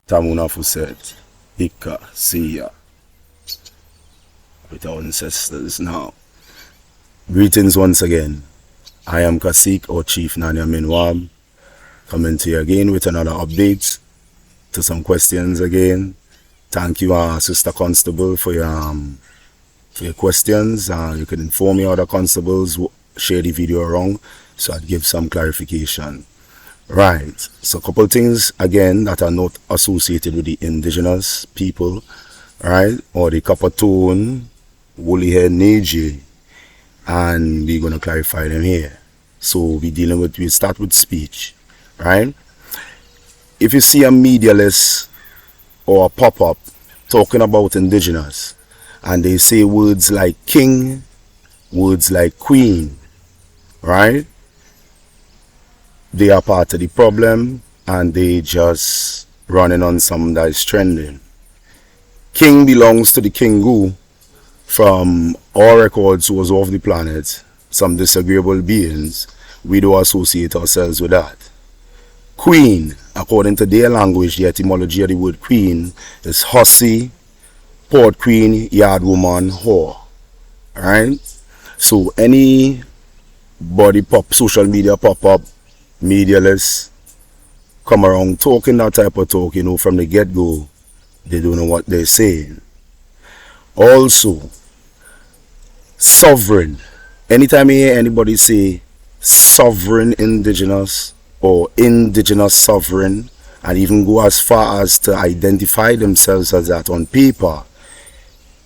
Tamuna Fuset, Ika, Siya, with our ancestors now. Greetings once again. I am Kasik or Chief Nanya Minwab, coming to you again with another update to some questions again. Thank you, Sister Constable, for your questions. You can inform me other constables, share the video around, so I'd give some clarification. Right, so a couple things again that are not associated with the indigenous people, right, or the copper tone, woolly hair, Neji, and we're going to clarify them here. So we start with speech, right? If you see a media list or a pop-up talking about indigenous, and they say words like king, words like queen, right? They are part of the problem, and they just running on something that is trending. King belongs to the Kingu from our records who was off the planet, some disagreeable beings. We do associate ourselves with that. Queen, according to their language, the etymology of the word queen is hussy, port queen, yard woman, whore. Alright? So any body social media pop-up, media list, come around talking that type of talk, from the get-go, they don't know what they're saying. Also, sovereign. Anytime you hear anybody say sovereign indigenous or indigenous sovereign, and even go as far as to identify themselves as that on paper,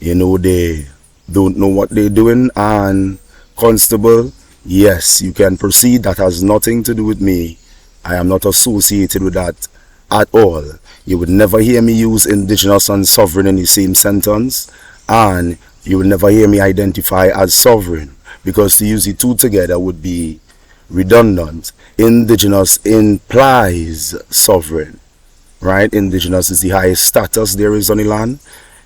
they don't know what they're doing. And Constable, yes, you can proceed. That has nothing to do with me. I am not associated with that at all. You would never hear me use indigenous and sovereign in the same sentence, and you will never hear me identify as sovereign, because to use the two together would be redundant. Indigenous implies sovereign, right? Indigenous is the highest status there is on the land.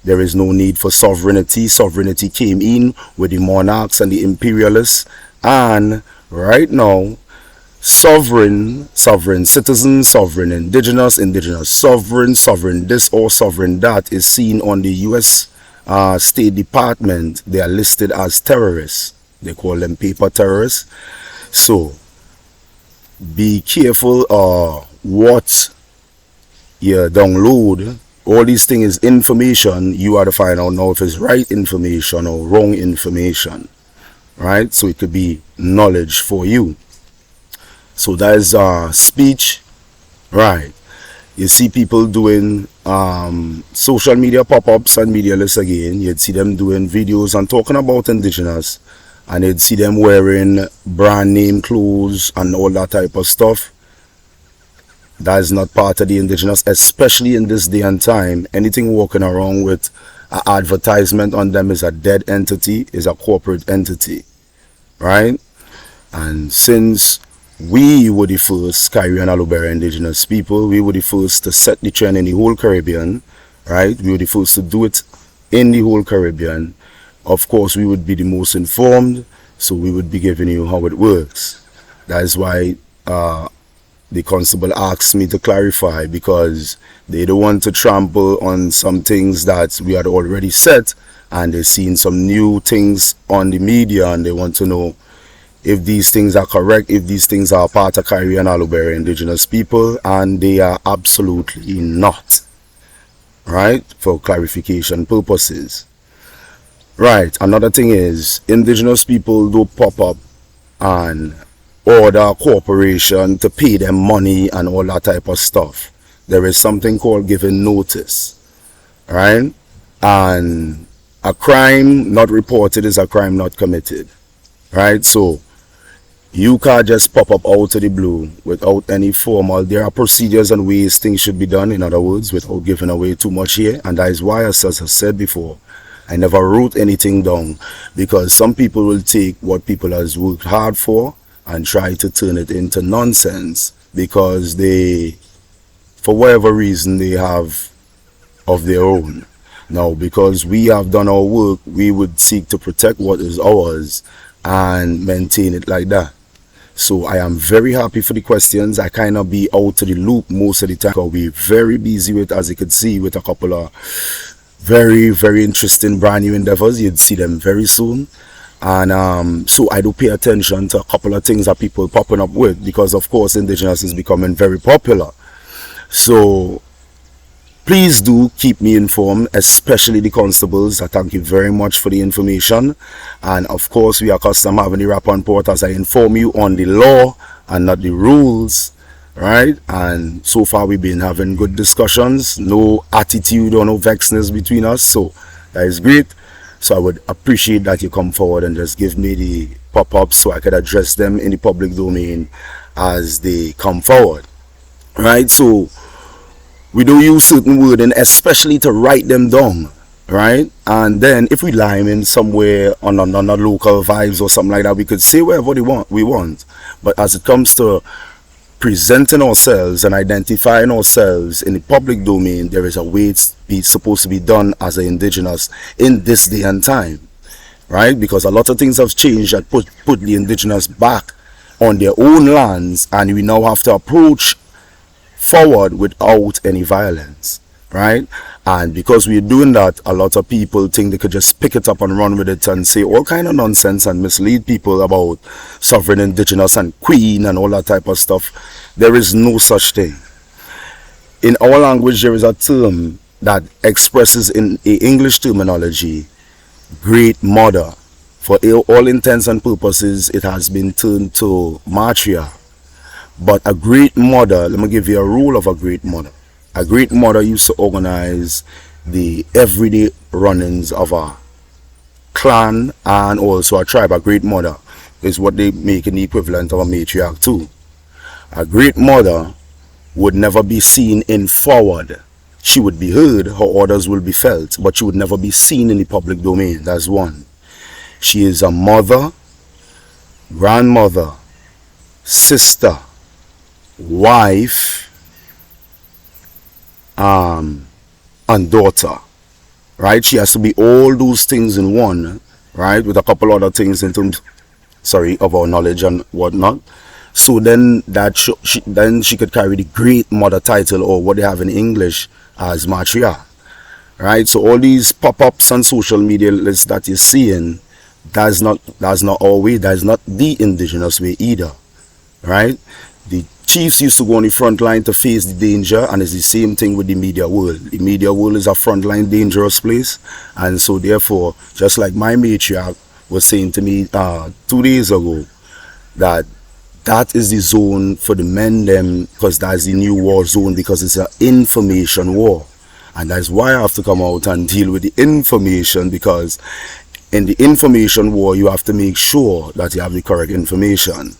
There is no need for sovereignty. Sovereignty came in with the monarchs and the imperialists, and right now, sovereign citizen, sovereign indigenous sovereign this or sovereign that is seen on the US State Department. They are listed as terrorists. They call them paper terrorists. So be careful what you download. All these things is information. You are to find out now if it's right information or wrong information, right? So it could be knowledge for you. So that is speech, right? You see people doing social media pop-ups and media lists again. You'd see them doing videos and talking about indigenous, and you'd see them wearing brand name clothes and all that type of stuff. That is not part of the indigenous, especially in this day and time. Anything walking around with an advertisement on them is a dead entity, is a corporate entity, right? And since we were the first Caribbean Alubera indigenous people, we were the first to set the trend in the whole Caribbean, right? We were the first to do it in the whole Caribbean. Of course, we would be the most informed, so we would be giving you how it works. That is why the constable asked me to clarify, because they don't want to trample on some things that we had already set, and they've seen some new things on the media, and they want to know if these things are correct, if these things are part of Caribbean Alubera indigenous people, and they are absolutely not, right? For clarification purposes. Right, another thing is, indigenous people do pop up and order a corporation to pay them money and all that type of stuff. There is something called giving notice, right? And a crime not reported is a crime not committed, right? So you can't just pop up out of the blue without any formal. There are procedures and ways things should be done, in other words, without giving away too much here. And that is why, as I said before, I never wrote anything down, because some people will take what people has worked hard for and try to turn it into nonsense, because they, for whatever reason, they have of their own. Now, because we have done our work, we would seek to protect what is ours and maintain it like that. So I am very happy for the questions. I kind of be out to the loop most of the time because we're very busy with, as you could see, with a couple of very, very interesting brand new endeavors. You'd see them very soon. And so I do pay attention to a couple of things that people popping up with, because of course Indigenous is becoming very popular. So please do keep me informed, especially the constables. I thank you very much for the information. And of course, we are accustomed having the rap on port as I inform you on the law and not the rules, right? And so far we've been having good discussions, no attitude or no vexness between us. So that is great. So I would appreciate that you come forward and just give me the pop-ups so I could address them in the public domain as they come forward, right? So we do use certain wording, especially to write them down, right? And then if we lime in somewhere on a local vibes or something like that, we could say whatever we want. But as it comes to presenting ourselves and identifying ourselves in the public domain, there is a way it's supposed to be done as an Indigenous in this day and time, right? Because a lot of things have changed that put the Indigenous back on their own lands, and we now have to approach forward without any violence, right? And because we're doing that, a lot of people think they could just pick it up and run with it and say all kind of nonsense and mislead people about sovereign, Indigenous and queen and all that type of stuff. There is no such thing. In our language, there is a term that expresses in a English terminology great mother. For all intents and purposes, it has been turned to matriarch. But a great mother, let me give you a rule of a great mother. A great mother used to organize the everyday runnings of a clan and also a tribe. A great mother is what they make in the equivalent of a matriarch too. A great mother would never be seen in forward. She would be heard, her orders will be felt, but she would never be seen in the public domain. That's one. She is a mother, grandmother, sister, wife, and daughter, right? She has to be all those things in one, right? With a couple other things in terms, of our knowledge and whatnot. So then then she could carry the great mother title, or what they have in English as matriarch, right? So all these pop-ups on social media lists that you're seeing, that's not our way. That's not the Indigenous way either, right? The chiefs used to go on the front line to face the danger, and it's the same thing with the media world. The media world is a frontline dangerous place, and so therefore, just like my matriarch was saying to me 2 days ago, that is the zone for the men them, because that's the new war zone, because it's an information war. And that's why I have to come out and deal with the information, because in the information war you have to make sure that you have the correct information,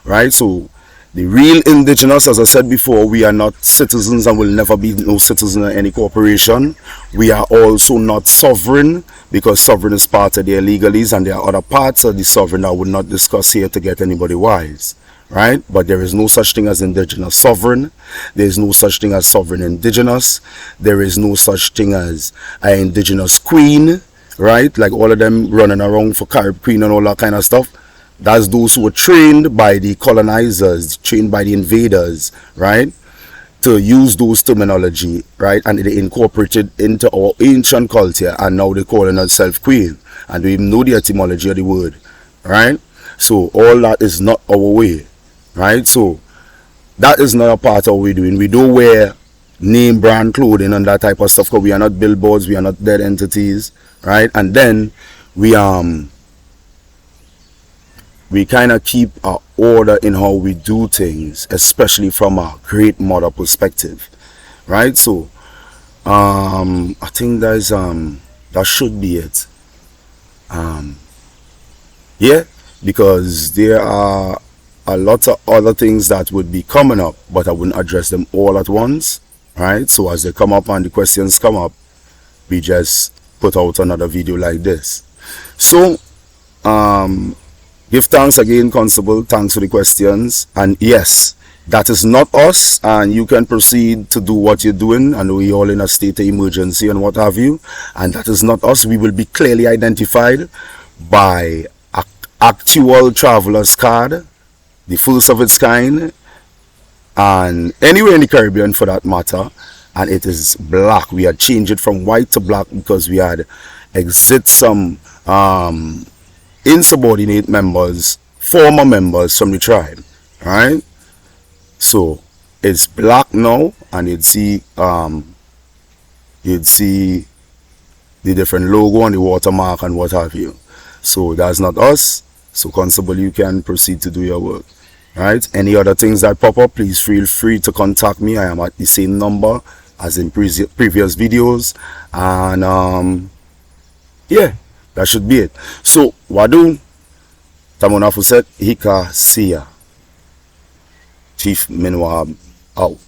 right? So the real Indigenous, as I said before, we are not citizens and will never be no citizen of any corporation. We are also not sovereign, because sovereign is part of their legalese, and there are other parts of the sovereign I would not discuss here to get anybody wise, right? But there is no such thing as Indigenous sovereign. There is no such thing as sovereign Indigenous. There is no such thing as an Indigenous queen, right? Like all of them running around for Carib Queen and all that kind of stuff. That's those who were trained by the colonizers, trained by the invaders, right, to use those terminology, right, and they incorporated into our ancient culture, and now they're calling themselves queen, and we even know the etymology of the word, right? So all that is not our way, right? So that is not a part of what we're doing. We don't wear name brand clothing and that type of stuff, because we are not billboards, we are not dead entities, right? And then we kind of keep our order in how we do things, especially from a great mother perspective, right? So I think that should be it. Yeah, because there are a lot of other things that would be coming up, but I wouldn't address them all at once, right? So as they come up and the questions come up, we just put out another video like this. So give thanks again, Constable. Thanks for the questions. And yes, that is not us, and you can proceed to do what you're doing. I know we're all in a state of emergency and what have you, and that is not us. We will be clearly identified by an actual traveler's card, the first of its kind, and anywhere in the Caribbean for that matter, and it is black. We had changed it from white to black because we had exit some insubordinate members, former members from the tribe. Alright? So it's black now, and you'd see the different logo on the watermark and what have you. So that's not us. So Constable, you can proceed to do your work. Right? Any other things that pop up, please feel free to contact me. I am at the same number as in previous videos. And yeah, that should be it. So Wadu Tamona Fuset Hika Sia Chief Minwab out.